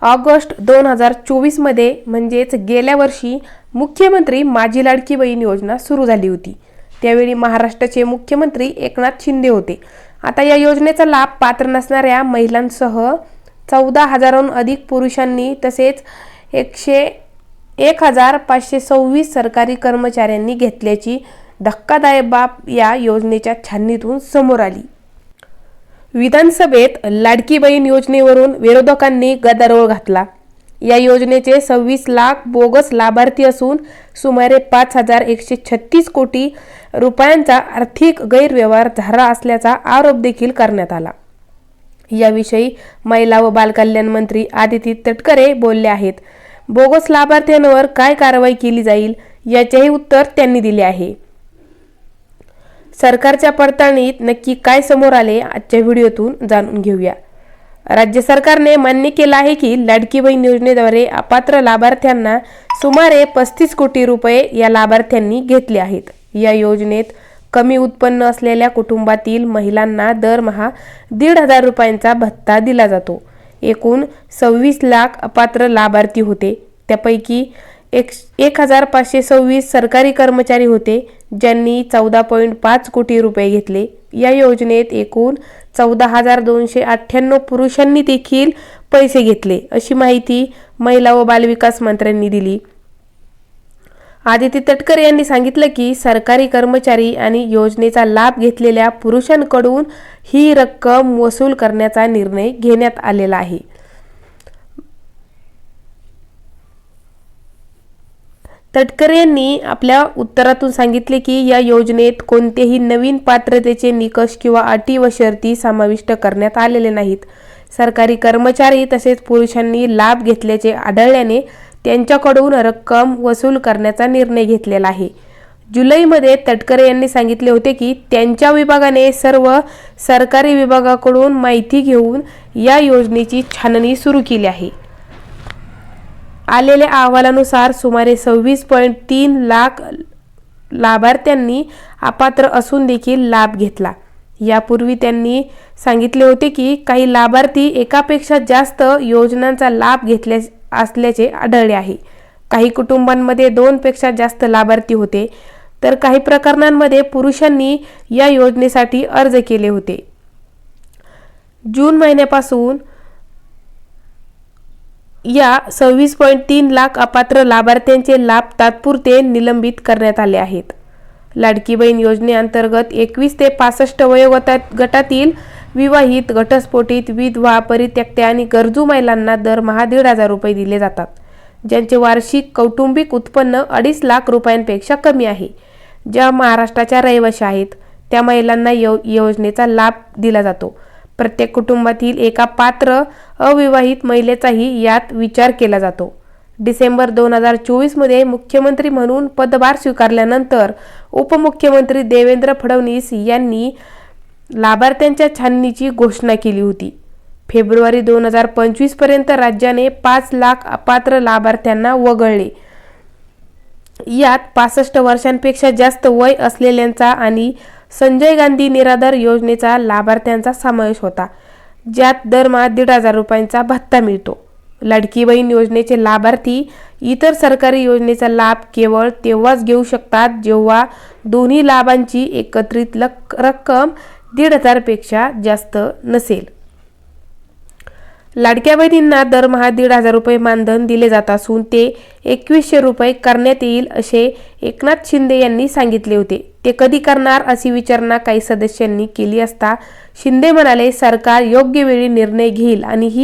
August 2024 मध्ये म्हणजेच गेल्या वर्षी मुख्यमंत्री माझी लाडकी बहीण योजना सुरू झाली होती। त्यावेळी महाराष्ट्राचे मुख्यमंत्री एकनाथ शिंदे होते। आता या योजनेचा लाभ पात्र नसणाऱ्या महिलांसह 14,000हून अधिक पुरुषांनी तसेच 1,526 सरकारी कर्मचाऱ्यांनी घेतल्याची धक्कादायक बाब या योजनेच्या छाननीतून समोर आली। विधानसभेत लाडकी बहीण योजनेवरून विरोधकांनी गदारोळ घातला। या योजनेचे 26 लाख बोगस लाभार्थी असून सुमारे 5,136 कोटी रुपयांचा आर्थिक गैरव्यवहार झाला असल्याचा आरोप देखील करण्यात आला। याविषयी महिला व बालकल्याण मंत्री आदिती तटकरे बोलले आहेत। बोगस लाभार्थ्यांवर काय कारवाई केली जाईल याचेही उत्तर त्यांनी दिले आहे। सरकारच्या पडताळणीत नक्की काय समोर आले आजच्या व्हिडिओतून जाणून घेऊया। राज्य सरकारने मान्य केलं आहे की लाडकी बहीण योजनेद्वारे अपात्र लाभार्थ्यांना सुमारे 35 कोटी रुपये या लाभार्थ्यांनी घेतले आहेत। या योजनेत कमी उत्पन्न असलेल्या कुटुंबातील महिलांना दरमहा 1,500 रुपयांचा भत्ता दिला जातो। एकूण 26 लाख अपात्र लाभार्थी होते। त्यापैकी 1,526 सरकारी कर्मचारी होते ज्यांनी 14.5 कोटी रुपये घेतले। या योजनेत एकूण 14,298 पुरुषांनी देखील पैसे घेतले अशी माहिती महिला व बालविकास मंत्र्यांनी दिली। आदिती तटकरे यांनी सांगितलं की सरकारी कर्मचारी आणि योजनेचा लाभ घेतलेल्या पुरुषांकडून ही रक्कम वसूल करण्याचा निर्णय घेण्यात आलेला आहे। तटकरे यांनी आपल्या उत्तरातून सांगितले की या योजनेत कोणतेही नवीन पात्रतेचे निकष किंवा अटी व शर्ती समाविष्ट करण्यात आलेले नाहीत। सरकारी कर्मचारी तसेच पुरुषांनी लाभ घेतल्याचे आढळल्याने त्यांच्याकडून रक्कम वसूल करण्याचा निर्णय घेतलेला आहे। जुलैमध्ये तटकरे यांनी सांगितले होते की त्यांच्या विभागाने सर्व सरकारी विभागाकडून माहिती घेऊन या योजनेची छाननी सुरू केली आहे। आलेल्या अहवालानुसार सुमारे 26.3 लाख लाभार्थ्यांनी अपात्र असून देखील लाभ घेतला। यापूर्वी त्यांनी सांगितले होते की काही लाभार्थी एकापेक्षा जास्त योजनांचा लाभ घेतल्या असल्याचे आढळले आहे। काही कुटुंबांमध्ये 2 पेक्षा जास्त लाभार्थी होते तर काही प्रकरणांमध्ये पुरुषांनी या योजनेसाठी अर्ज केले होते। जून महिन्यापासून या 26.3 लाख अपात्र लाभार्थ्यांचे लाभ तात्पुरते निलंबित करण्यात आले आहेत। लाडकी बहीण योजनेअंतर्गत 21 ते 65 वयोगटातील विवाहित, घटस्फोटित, विधवा, परित्यक्त्या आणि गरजू महिलांना दरमहा 1,500 रुपये दिले जातात, ज्यांचे वार्षिक कौटुंबिक उत्पन्न 2.5 लाख रुपयांपेक्षा कमी आहे। ज्या महाराष्ट्राच्या रहिवाशी आहेत त्या महिलांना योजनेचा लाभ दिला जातो। प्रत्येक कुटुंबातील एका पात्र अविवाहित महिलेचाही यात विचार केला जातो। डिसेंबर 2024 मध्ये मुख्यमंत्री म्हणून पदभार स्वीकारल्यानंतर उपमुख्यमंत्री देवेंद्र फडणवीस यांनी लाभार्थ्यांच्या छाननीची घोषणा केली होती। फेब्रुवारी 2025 पर्यंत राज्याने 5 लाख अपात्र लाभार्थ्यांना वगळले। यात 65 वर्षांपेक्षा जास्त वय असलेल्यांचा आणि संजय गांधी निराधार योजनेचा लाभार्थ्यांचा समावेश होता, ज्यात दरमहा 1,500 रुपयांचा भत्ता मिळतो। लाडकी बहीण योजनेचे लाभार्थी इतर सरकारी योजनेचा लाभ केवळ तेव्हाच घेऊ शकतात जेव्हा दोन्ही लाभांची एकत्रित रक्कम 1,500 पेक्षा जास्त नसेल। लाडक्या बहिणींना दरमहा 1,500 रुपये मानधन दिले जात असून ते 2,100 रुपये करण्यात येईल असे एकनाथ शिंदे यांनी सांगितले होते। ते कधी करणार अशी विचारणा काही सदस्यांनी केली असता शिंदे म्हणाले, सरकार योग्य वेळी निर्णय घेईल आणि ही